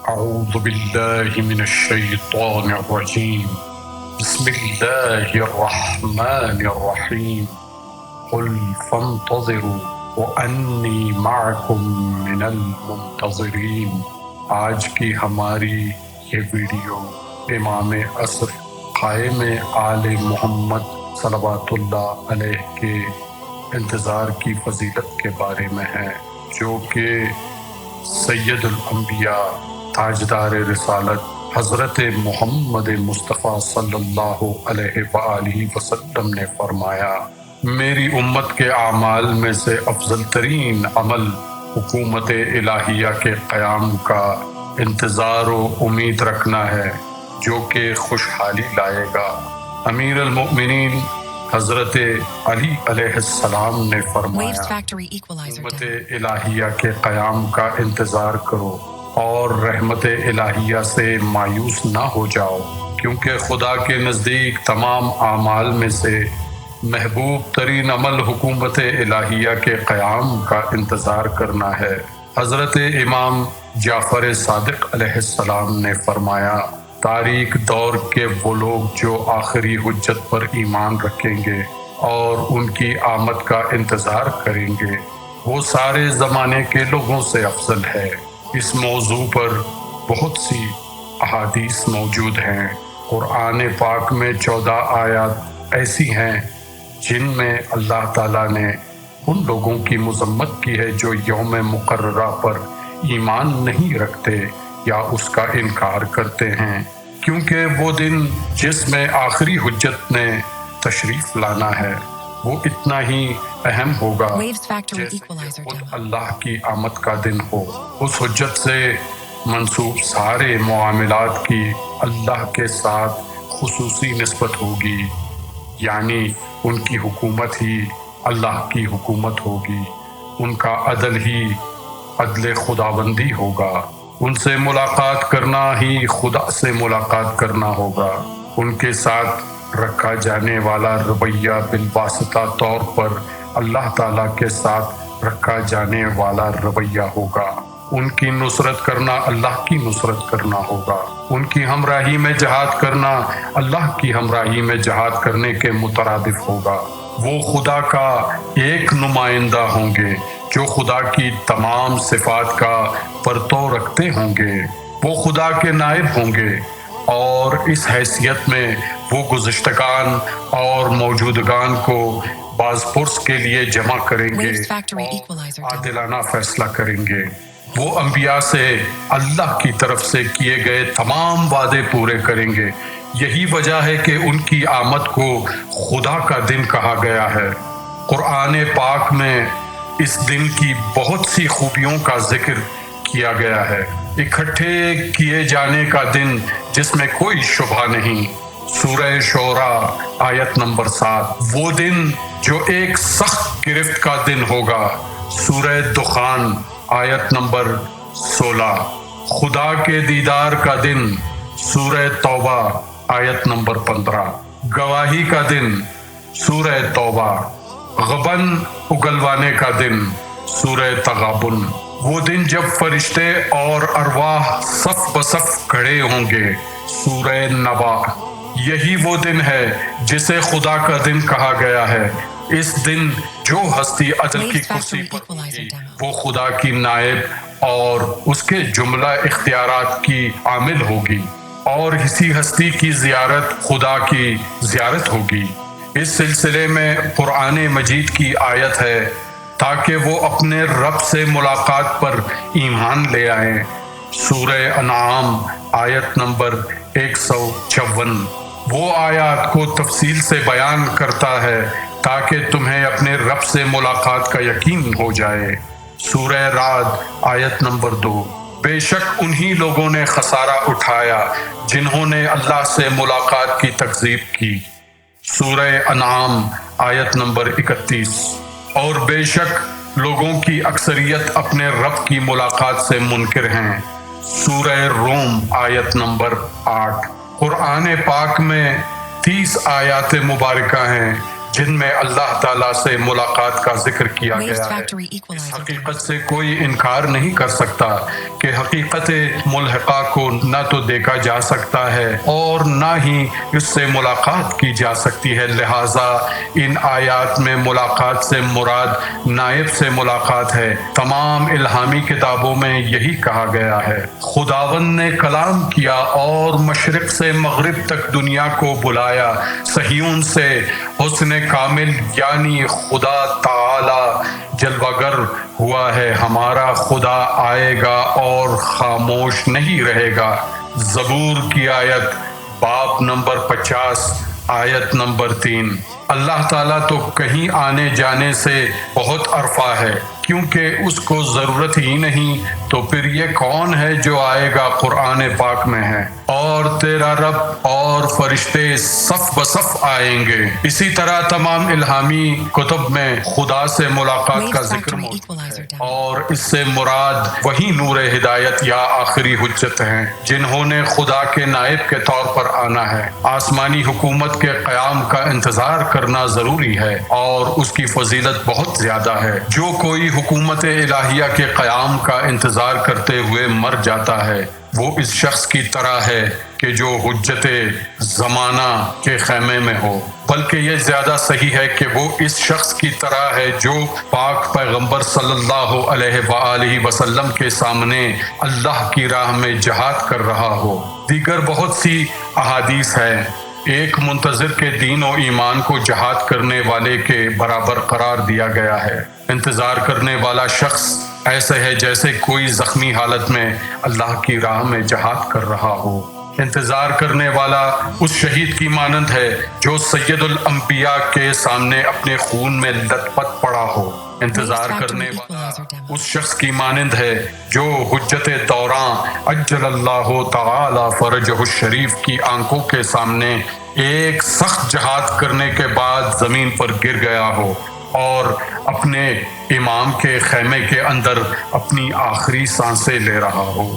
أعوذ بالله من الشيطان الرجيم. بسم الله الرحمن الرحيم. قل فانتظروا وأني معكم من المنتظرين۔ آج کی ہماری یہ ویڈیو امام عصر قائم آل محمد صلوات اللہ علیہ کے انتظار کی فضیلت کے بارے میں ہے، جو کہ سید الانبیاء تاجدار رسالت حضرت محمد مصطفیٰ صلی اللہ علیہ وآلہ وسلم نے فرمایا، میری امت کے اعمال میں سے افضل ترین عمل حکومت الہیہ کے قیام کا انتظار و امید رکھنا ہے، جو کہ خوشحالی لائے گا۔ امیر المؤمنین حضرت علی علیہ السلام نے فرمایا، امت الہیہ کے قیام کا انتظار کرو اور رحمت الہیہ سے مایوس نہ ہو جاؤ، کیونکہ خدا کے نزدیک تمام اعمال میں سے محبوب ترین عمل حکومت الہیہ کے قیام کا انتظار کرنا ہے۔ حضرت امام جعفر صادق علیہ السلام نے فرمایا، تاریک دور کے وہ لوگ جو آخری حجت پر ایمان رکھیں گے اور ان کی آمد کا انتظار کریں گے، وہ سارے زمانے کے لوگوں سے افضل ہے۔ اس موضوع پر بہت سی احادیث موجود ہیں۔ قرآن پاک میں 14 آیات ایسی ہیں جن میں اللہ تعالیٰ نے ان لوگوں کی مذمت کی ہے جو یوم مقررہ پر ایمان نہیں رکھتے یا اس کا انکار کرتے ہیں، کیونکہ وہ دن جس میں آخری حجت نے تشریف لانا ہے وہ اتنا ہی اہم ہوگا جیسے کہ خود اللہ کی آمد کا دن ہو۔ اس حجت سے منسوب سارے معاملات کی اللہ کے ساتھ خصوصی نسبت ہوگی، یعنی ان کی حکومت ہی اللہ کی حکومت ہوگی، ان کا عدل ہی عدل خداوندی ہوگا، ان سے ملاقات کرنا ہی خدا سے ملاقات کرنا ہوگا، ان کے ساتھ رکھا جانے والا رویہ بالواسطہ طور پر اللہ تعالیٰ کے ساتھ رکھا جانے والا رویہ ہوگا، ان کی نصرت کرنا اللہ کی نصرت کرنا ہوگا، ان کی ہمراہی میں جہاد کرنا اللہ کی ہمراہی میں جہاد کرنے کے مترادف ہوگا۔ وہ خدا کا ایک نمائندہ ہوں گے جو خدا کی تمام صفات کا پرتو رکھتے ہوں گے، وہ خدا کے نائب ہوں گے، اور اس حیثیت میں وہ گزشتگان اور موجودگان کو باز پرس کے لیے جمع کریں گے اور عادلانہ فیصلہ کریں گے۔ وہ انبیاء سے اللہ کی طرف سے کیے گئے تمام وعدے پورے کریں گے۔ یہی وجہ ہے کہ ان کی آمد کو خدا کا دن کہا گیا ہے۔ قرآن پاک میں اس دن کی بہت سی خوبیوں کا ذکر کیا گیا ہے۔ اکٹھے کیے جانے کا دن جس میں کوئی شبہ نہیں، سورہ شعراء آیت نمبر 7۔ وہ دن جو ایک سخت گرفت کا دن ہوگا، سورہ دخان آیت نمبر 16۔ خدا کے دیدار کا دن، سورہ توبہ آیت نمبر 15۔ گواہی کا دن، سورہ توبہ۔ غبن اگلوانے کا دن، سورہ تغابن۔ وہ دن جب فرشتے اور ارواح صف بصف کھڑے ہوں گے، سورہ نبا۔ یہی وہ دن ہے جسے خدا کا دن کہا گیا ہے۔ اس دن جو ہستی عدل کی کرسی پر ہوگی وہ خدا کی نائب اور اس کے جملہ اختیارات کی عامل ہوگی، اور اسی ہستی کی زیارت خدا کی زیارت ہوگی۔ اس سلسلے میں قرآن مجید کی آیت ہے تاکہ وہ اپنے رب سے ملاقات پر ایمان لے آئیں، سورہ انعام آیت نمبر 156۔ وہ آیات کو تفصیل سے بیان کرتا ہے تاکہ تمہیں اپنے رب سے ملاقات کا یقین ہو جائے، سورہ رعد آیت نمبر 2۔ بے شک انہی لوگوں نے خسارہ اٹھایا جنہوں نے اللہ سے ملاقات کی تکذیب کی، سورہ انعام آیت نمبر 31۔ اور بے شک لوگوں کی اکثریت اپنے رب کی ملاقات سے منکر ہیں، سورہ روم آیت نمبر 8۔ قرآن پاک میں 30 آیات مبارکہ ہیں جن میں اللہ تعالیٰ سے ملاقات کا ذکر کیا Waves گیا ہے۔ Factory اس Equalizer حقیقت سے کوئی انکار نہیں کر سکتا کہ حقیقت ملحقہ کو نہ تو دیکھا جا سکتا ہے اور نہ ہی اس سے ملاقات کی جا سکتی ہے، لہٰذا ان آیات میں ملاقات سے مراد نائب سے ملاقات ہے۔ تمام الہامی کتابوں میں یہی کہا گیا ہے۔ خداوند نے کلام کیا اور مشرق سے مغرب تک دنیا کو بلایا، صہیون سے حسن کامل یعنی خدا تعالی جلوہ گر ہوا ہے، ہمارا خدا آئے گا اور خاموش نہیں رہے گا۔ زبور کی آیت باب نمبر 50 آیت نمبر 3۔ اللہ تعالیٰ تو کہیں آنے جانے سے بہت عرفہ ہے، کیونکہ اس کو ضرورت ہی نہیں، تو پھر یہ کون ہے جو آئے گا؟ قرآن پاک میں ہے، اور تیرا رب اور فرشتے صف بصف آئیں گے۔ اسی طرح تمام الہامی کتب میں خدا سے ملاقات کا ذکر موجود ہے، اور اس سے مراد وہی نور ہدایت یا آخری حجت ہیں جنہوں نے خدا کے نائب کے طور پر آنا ہے۔ آسمانی حکومت کے قیام کا انتظار کرنا ضروری ہے اور اس کی فضیلت بہت زیادہ ہے۔ جو کوئی حکومت الہیہ کے قیام کا انتظار کرتے ہوئے مر جاتا ہے، وہ اس شخص کی طرح ہے کہ جو حجت زمانہ کے خیمے میں ہو، بلکہ یہ زیادہ صحیح ہے کہ وہ اس شخص کی طرح ہے جو پاک پیغمبر صلی اللہ علیہ وآلہ وسلم کے سامنے اللہ کی راہ میں جہاد کر رہا ہو۔ دیگر بہت سی احادیث ہیں۔ ایک منتظر کے دین و ایمان کو جہاد کرنے والے کے برابر قرار دیا گیا ہے۔ انتظار کرنے والا شخص ایسے ہے جیسے کوئی زخمی حالت میں اللہ کی راہ میں جہاد کر رہا ہو۔ انتظار کرنے والا اس شہید کی مانند ہے جو سید الانبیاء کے سامنے اپنے خون میں لت پت پڑا ہو۔ انتظار کرنے والا اس شخص کی مانند ہے جو حجت دوراں عجل اللہ تعالی فرجہ الشریف کی آنکھوں کے سامنے ایک سخت جہاد کرنے کے بعد زمین پر گر گیا ہو اور اپنے امام کے خیمے کے اندر اپنی آخری سانسیں لے رہا ہو۔